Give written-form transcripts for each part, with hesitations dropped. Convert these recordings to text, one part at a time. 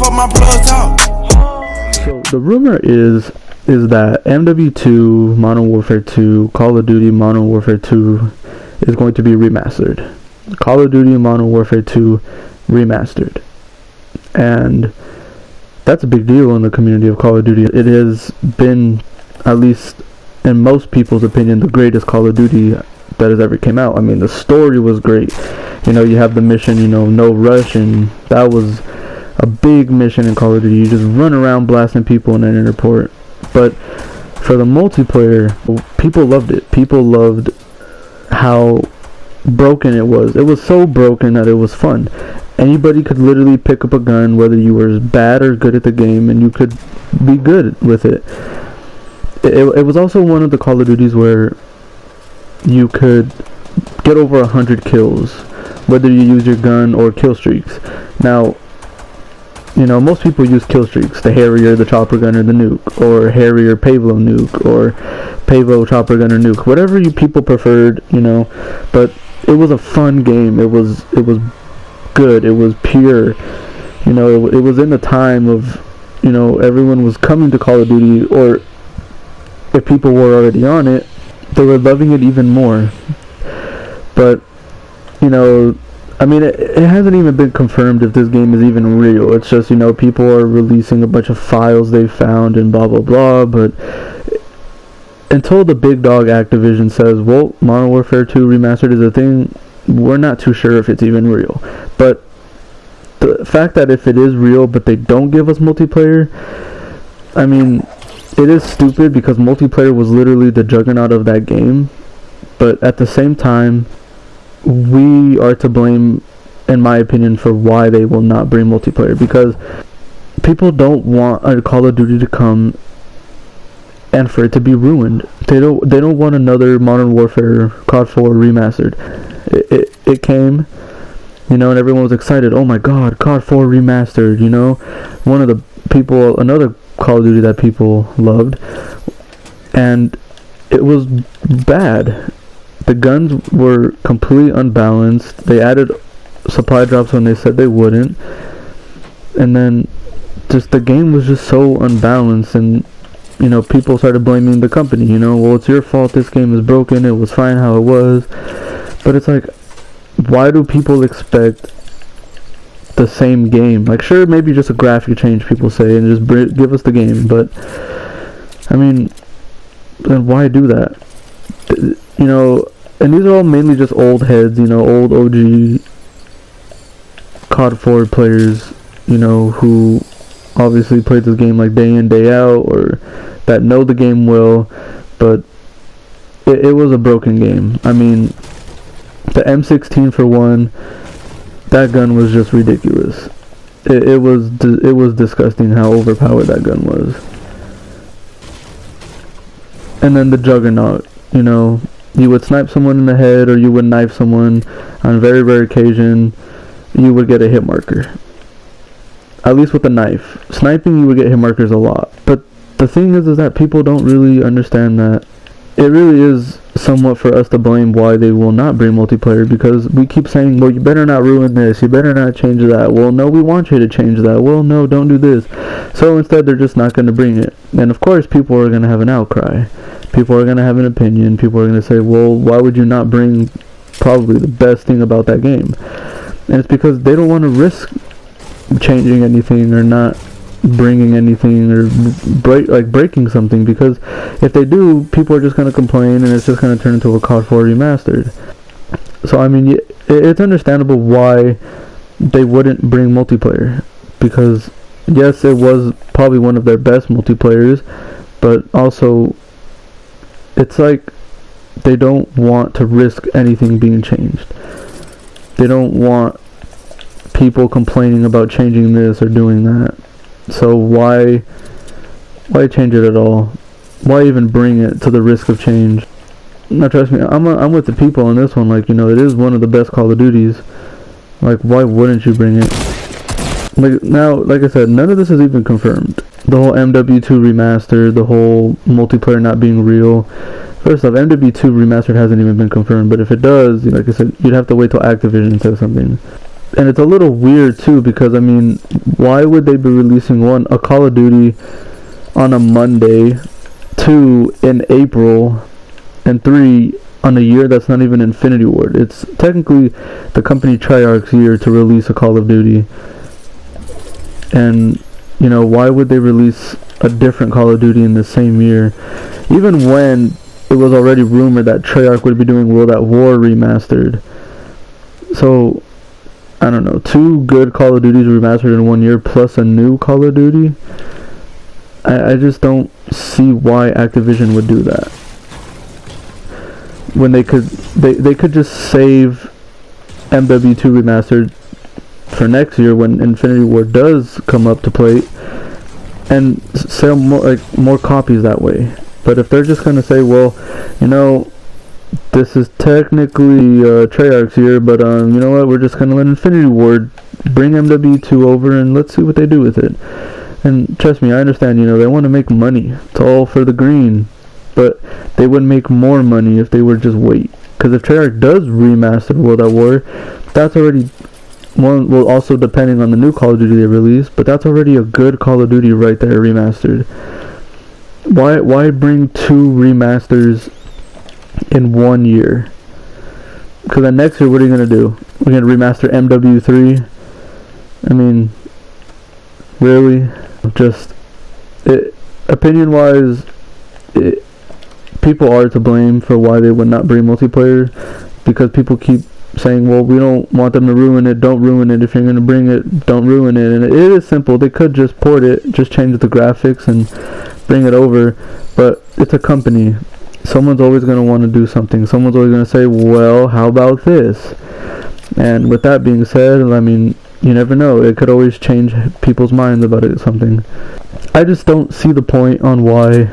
fuck my blood talk. So the rumor is that Mw2, Modern Warfare 2, Call of Duty Modern Warfare 2 is going to be remastered. Call of Duty Modern Warfare 2 remastered. And that's a big deal in the community of Call of Duty. It has been, at least in most people's opinion, the greatest Call of Duty that has ever came out. I mean, the story was great. You know, you have the mission, you know, no rush, and that was a big mission in Call of Duty. You just run around blasting people in an airport. But for the multiplayer, people loved it. People loved how broken it was. It was so broken that it was fun. Anybody could literally pick up a gun, whether you were bad or good at the game, and you could be good with it. It was also one of the Call of Duties where you could get over 100 kills, whether you use your gun or kill streaks. Now, you know, most people use kill streaks, the Harrier, the chopper gunner, the nuke, or Harrier, Pavo nuke, or Pavo, chopper gunner, nuke, whatever you people preferred, you know. But it was a fun game. It was good. It was pure. You know, it was in the time of, you know, everyone was coming to Call of Duty, or if people were already on it, they were loving it even more. But, you know, I mean, it hasn't even been confirmed if this game is even real. It's just, you know, people are releasing a bunch of files they found and blah, blah, blah. But until the big dog Activision says, well, Modern Warfare 2 Remastered is a thing, we're not too sure if it's even real. But the fact that if it is real, but they don't give us multiplayer, I mean, it is stupid because multiplayer was literally the juggernaut of that game. But at the same time, we are to blame, in my opinion, for why they will not bring multiplayer, because people don't want a Call of Duty to come and for it to be ruined. They don't want another Modern Warfare COD 4 remastered. It came, you know, and everyone was excited. Oh my God, COD 4 remastered, you know. Another Call of Duty that people loved, and it was bad. The guns were completely unbalanced. They added supply drops when they said they wouldn't. And then just the game was just so unbalanced, and, you know, people started blaming the company. You know, well, it's your fault this game is broken. It was fine how it was. But it's like, why do people expect the same game? Like, sure, maybe just a graphic change, people say, and just give us the game. But, I mean, then why do that? You know, and these are all mainly just old heads, you know, old OG COD 4 players, you know, who obviously played this game like day in, day out, or that know the game well, but it was a broken game. I mean, the M16 for one, that gun was just ridiculous. It was disgusting how overpowered that gun was. And then the Juggernaut, you know, you would snipe someone in the head, or you would knife someone. On very rare occasion, you would get a hit marker. At least with a knife. Sniping, you would get hit markers a lot. But the thing is that people don't really understand that it really is somewhat for us to blame why they will not bring multiplayer, because we keep saying, well, you better not ruin this, you better not change that. Well, no, we want you to change that. Well, no, don't do this. So instead, they're just not going to bring it. And of course, people are going to have an outcry. People are going to have an opinion. People are going to say, well, why would you not bring probably the best thing about that game? And it's because they don't want to risk changing anything or not bringing anything, or breaking something, because if they do, people are just going to complain, and it's just going to turn into a COD 4 remastered. So I mean, it's understandable why they wouldn't bring multiplayer, because yes, it was probably one of their best multiplayers, but also it's like they don't want to risk anything being changed. They don't want people complaining about changing this or doing that. So why change it at all? Why even bring it to the risk of change? Now trust me, I'm with the people on this one. Like, you know, it is one of the best Call of Duties. Like, why wouldn't you bring it? Like, now, like I said, none of this is even confirmed. The whole Mw2 remastered, the whole multiplayer not being real. First off, Mw2 remastered hasn't even been confirmed, but if it does, like I said, you'd have to wait till Activision says something. and it's a little weird too, because I mean, why would they be releasing a Call of Duty on a Monday, 2 in April, and 3 on a year that's not even Infinity Ward? It's technically the company Treyarch's year to release a Call of Duty. And, you know, why would they release a different Call of Duty in the same year? Even when it was already rumored that Treyarch would be doing World at War Remastered. So, I don't know, 2 good Call of Duties remastered in 1 year plus a new Call of Duty? I just don't see why Activision would do that. When they could just save MW2 Remastered for next year when Infinity Ward does come up to plate, and sell more copies that way. But if they're just gonna say, well, you know, this is technically Treyarch's year, but you know what, we're just gonna let Infinity Ward bring MW2 over and let's see what they do with it. And trust me, I understand, you know, they want to make money. It's all for the green. But they would make more money if they were just wait. Because if Treyarch does remaster World at War, that's already one. Well, also depending on the new Call of Duty they release, but that's already a good Call of Duty right there remastered. Why bring 2 remasters in 1 year? Because then next year, what are you gonna do? We're gonna remaster MW3. I mean, really? Just opinion-wise, people are to blame for why they would not bring multiplayer, because people keep saying, well, we don't want them to ruin it, don't ruin it, if you're going to bring it, don't ruin it. And it is simple, they could just port it, just change the graphics and bring it over, but it's a company. Someone's always going to want to do something. Someone's always going to say, well, how about this? And with that being said, I mean, you never know, it could always change people's minds about it, something. I just don't see the point on why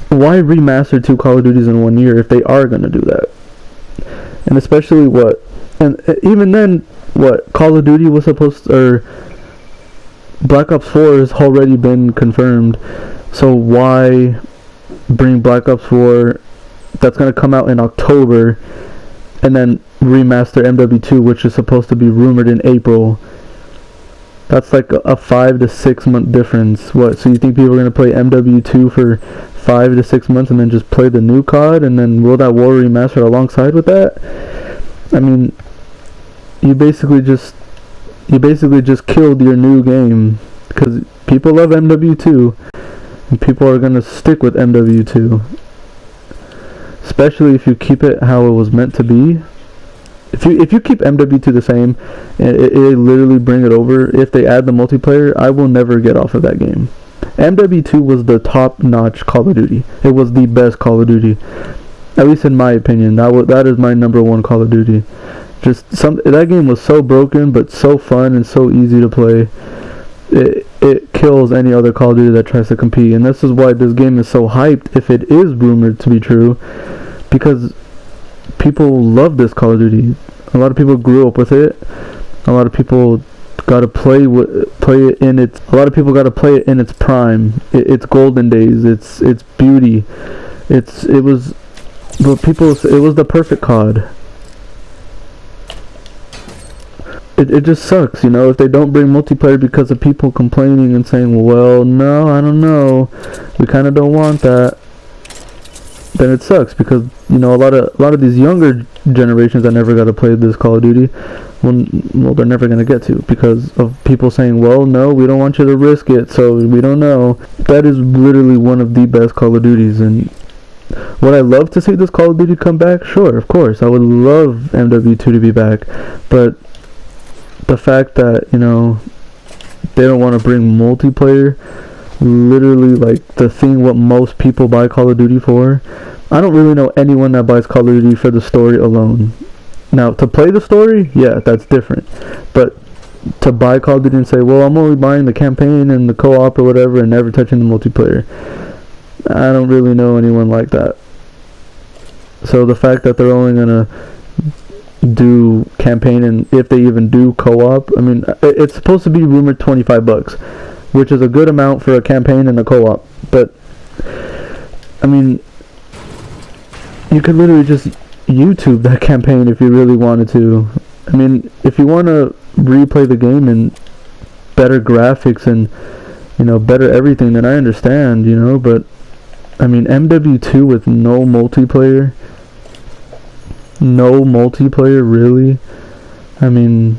remaster 2 Call of Duties in 1 year if they are going to do that. And especially and even then, Call of Duty was supposed to, or Black Ops 4 has already been confirmed, so why bring Black Ops 4 that's going to come out in October and then remaster MW2, which is supposed to be rumored in April? That's like a 5 to 6 month difference. So you think people are going to play MW2 for 5 to 6 months and then just play the new COD and then World at War Remastered alongside with that? I mean, you basically just killed your new game, because people love MW2 and people are going to stick with MW2, especially if you keep it how it was meant to be. If you keep MW2 the same, it literally bring it over. If they add the multiplayer, I will never get off of that game. MW2 was the top-notch Call of Duty. It was the best Call of Duty, at least in my opinion. That is my number 1 Call of Duty. That game was so broken, but so fun and so easy to play. It kills any other Call of Duty that tries to compete, and this is why this game is so hyped. If it is rumored to be true, because people love this Call of Duty. A lot of people grew up with it. A lot of people got to play it in its. A lot of people got to play it in its prime, its golden days, its beauty. It was the perfect COD. It just sucks, you know, if they don't bring multiplayer because of people complaining and saying, well, no, I don't know, we kind of don't want that. Then it sucks, because, you know, a lot of these younger generations that never got to play this Call of Duty, well, they're never going to get to, because of people saying, well, no, we don't want you to risk it, so we don't know. That is literally one of the best Call of Duties, and would I love to see this Call of Duty come back? Sure, of course, I would love MW2 to be back, but the fact that, you know, they don't want to bring multiplayer, literally like the thing what most people buy Call of Duty for. I don't really know anyone that buys Call of Duty for the story alone. Now, to play the story, yeah, that's different. But to buy Call of Duty and say, well, I'm only buying the campaign and the co-op or whatever and never touching the multiplayer, I don't really know anyone like that. So the fact that they're only gonna do campaign, and if they even do co-op, I mean, it's supposed to be rumored $25, which is a good amount for a campaign and a co-op, but I mean, you could literally just YouTube that campaign if you really wanted to, I mean, if you want to replay the game and better graphics and, you know, better everything, then I understand, you know, but I mean, MW2 with no multiplayer, really. I mean,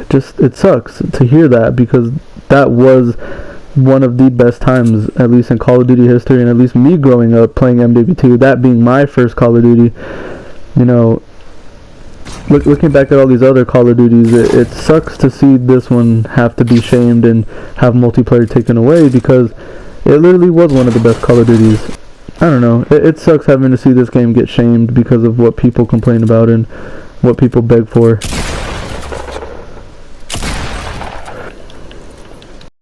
just, it sucks to hear that, because that was one of the best times, at least in Call of Duty history, and at least me growing up playing MW2, that being my first Call of Duty. You know, looking back at all these other Call of Duties, it sucks to see this one have to be shamed and have multiplayer taken away, because it literally was one of the best Call of Duties. I don't know, it sucks having to see this game get shamed because of what people complain about and what people beg for.